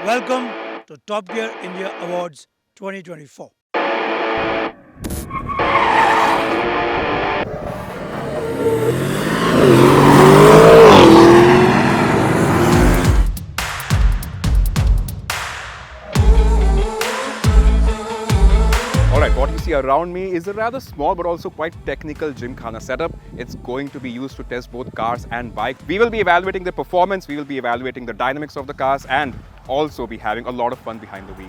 Welcome to Top Gear India Awards 2024. Alright, what you see around me is a rather small but also quite technical Gymkhana setup. It's going to be used to test both cars and bikes. We will be evaluating the performance, we will be evaluating the dynamics of the cars and also be having a lot of fun behind the wheel.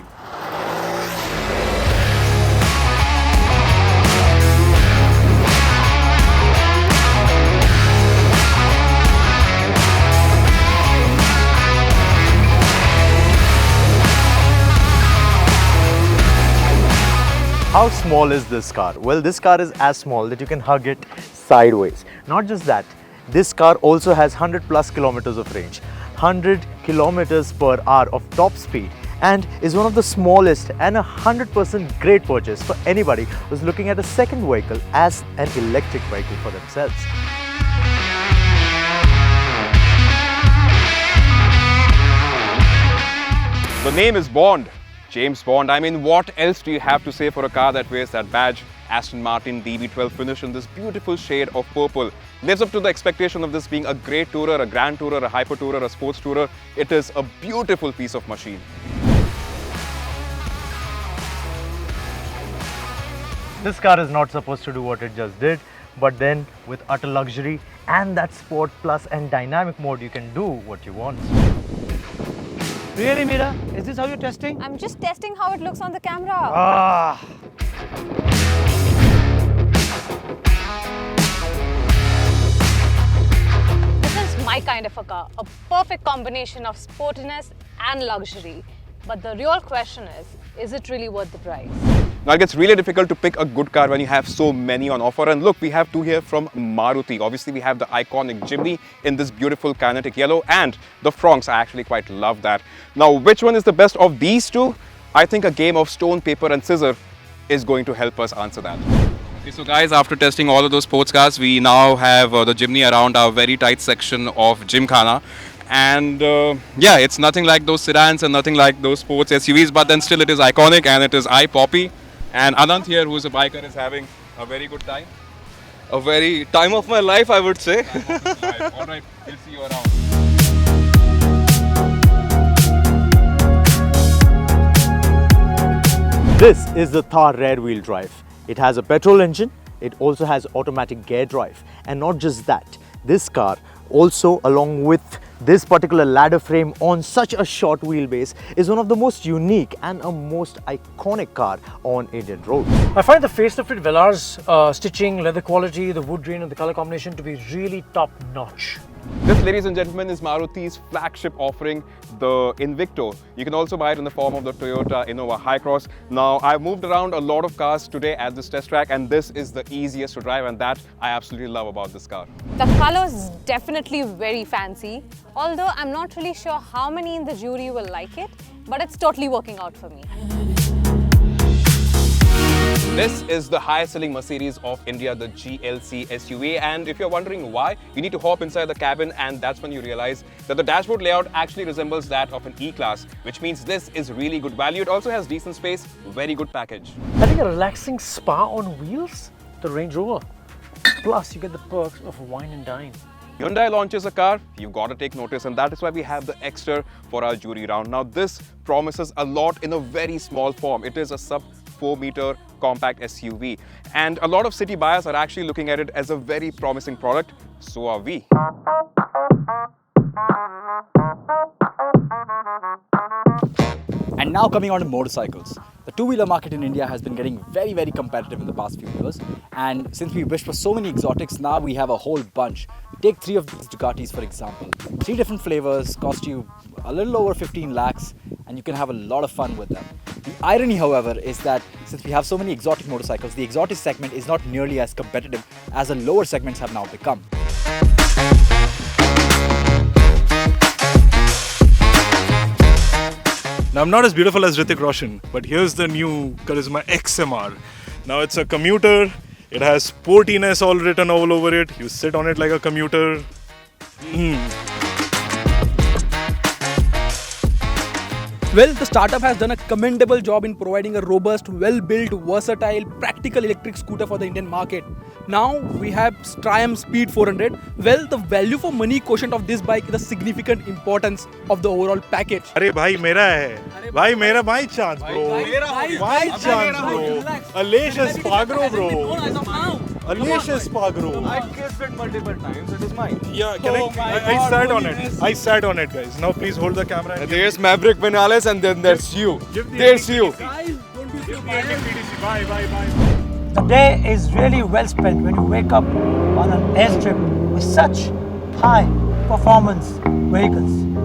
How small is this car? Well, this car is as small that you can hug it sideways. Not just that, this car also has 100 plus kilometers of range, 100 kilometers per hour of top speed, and is one of the smallest and a 100% great purchase for anybody who's looking at a second vehicle as an electric vehicle for themselves. The name is Bond, James Bond. I mean, what else do you have to say for a car that wears that badge? Aston Martin DB12 finish in this beautiful shade of purple. Lives up to the expectation of this being a great tourer, a grand tourer, a hyper tourer, a sports tourer. It is a beautiful piece of machine. This car is not supposed to do what it just did, but then with utter luxury and that Sport Plus and dynamic mode, you can do what you want. Really, Meera? Is this how you're testing? I'm just testing how it looks on the camera. Ah! This is my kind of a car, a perfect combination of sportiness and luxury. But the real question is it really worth the price? Now it gets really difficult to pick a good car when you have so many on offer. And look, we have two here from Maruti. Obviously, we have the iconic Jimny in this beautiful kinetic yellow and the Fronx. I actually quite love that. Now, which one is the best of these two? I think a game of stone, paper and scissor is going to help us answer that. Okay, so guys, after testing all of those sports cars, we now have the Jimny around our very tight section of Gymkhana. And yeah, it's nothing like those sedans and nothing like those sports SUVs, but then still it is iconic and it is eye-poppy. And Anant here, who's a biker, is having a very good time. A very time of my life, I would say. All right, we'll see you around. This is the Thar rear-wheel drive. It has a petrol engine, it also has automatic gear drive. And not just that, this car also, along with this particular ladder frame on such a short wheelbase, is one of the most unique and a most iconic car on Indian roads. I find the facelifted Velar's stitching, leather quality, the wood grain and the color combination to be really top notch. This, ladies and gentlemen, is Maruti's flagship offering, the Invicto. You can also buy it in the form of the Toyota Innova Hycross. Now, I've moved around a lot of cars today at this test track, and this is the easiest to drive, and that I absolutely love about this car. The color is definitely very fancy, although I'm not really sure how many in the jury will like it, but it's totally working out for me. This is the highest selling Mercedes of India, the GLC SUV. And if you're wondering why, you need to hop inside the cabin, and that's when you realize that the dashboard layout actually resembles that of an E-Class, which means this is really good value. It also has decent space, very good package. I think a relaxing spa on wheels, the Range Rover. Plus, you get the perks of wine and dine. Hyundai launches a car, you've got to take notice, and that is why we have the Exter for our jury round. Now, this promises a lot in a very small form. It is a sub 4-meter compact SUV, and a lot of city buyers are actually looking at it as a very promising product. So are we. And now coming on to motorcycles. The two-wheeler market in India has been getting very, very competitive in the past few years. And since we wished for so many exotics, now we have a whole bunch. Take 3 of these Ducatis, for example. 3 different flavors, cost you a little over 15 lakhs, and you can have a lot of fun with them. The irony, however, is that since we have so many exotic motorcycles, the exotic segment is not nearly as competitive as the lower segments have now become. Now, I'm not as beautiful as Hrithik Roshan, but here's the new Karizma XMR. Now, it's a commuter. It has sportiness all written all over it. You sit on it like a commuter. Well, the startup has done a commendable job in providing a robust, well-built, versatile, practical electric scooter for the Indian market. Now we have Triumph Speed 400. Well, the value for money quotient of this bike is a significant importance of the overall package. अरे भाई मेरा है भाई मेरा my chance bro my chance bro Aleix Espargaro bro Aleix Espargaro kissed it multiple times. It is mine. yeah I sat on it guys. Now please hold the camera and There's Maverick Vinales, and then there's you. give the There's you. Guys, don't be so ending PDC. Bye. The day is really well spent when you wake up on an airstrip with such high performance vehicles.